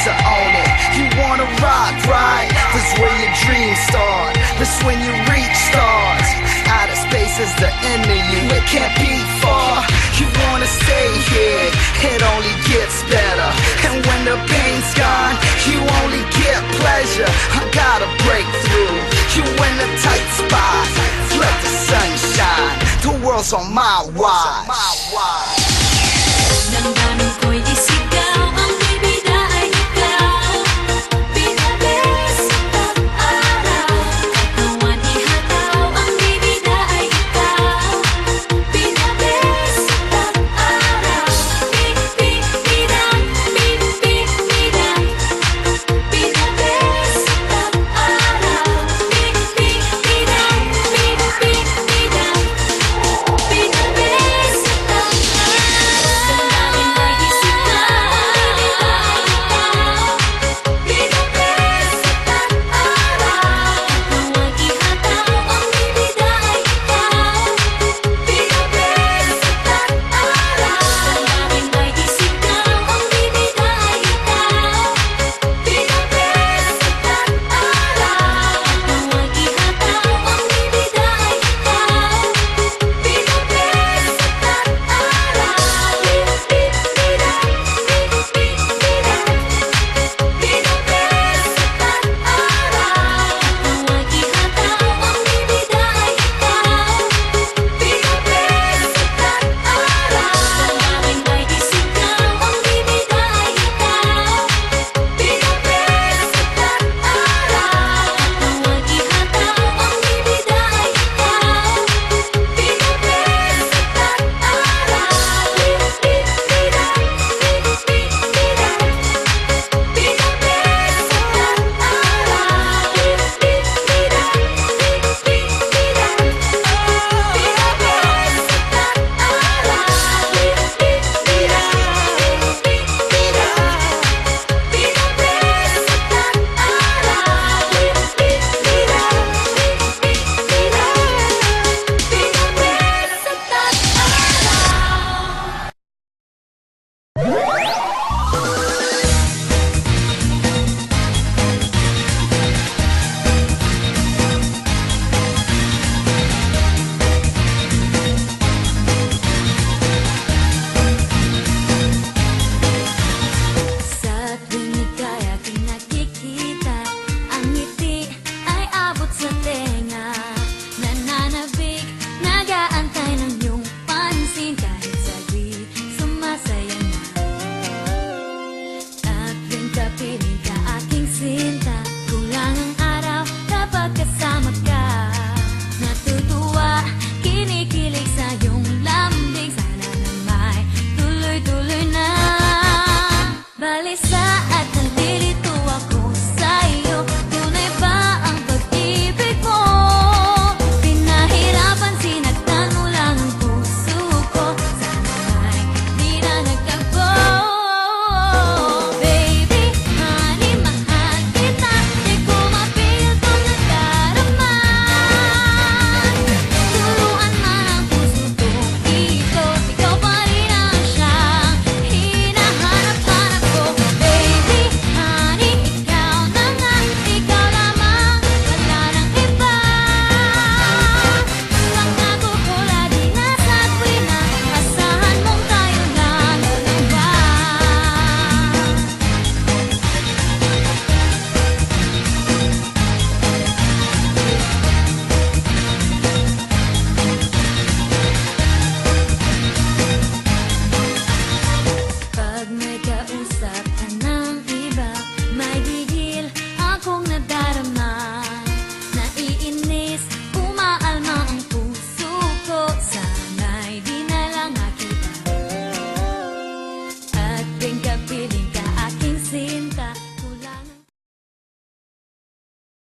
to own it. You wanna rock, right? That's where your dreams start. That's when you reach stars. Outer space is the end of you, it can't be far. You wanna stay here, it only gets better. And when the pain's gone, you only get pleasure. I gotta break through, you in a tight spot. Let the sun shine, the world's on my watch. Damdamin ko'y isigaw, ang bibida ay ikaw. Pinabes sa araw, katawan ihataw, ang bibida ay ikaw. Pinabes sa araw, bibida, bibida. Pinabes sa araw, bibida, bibida. Pinabes sa Balisa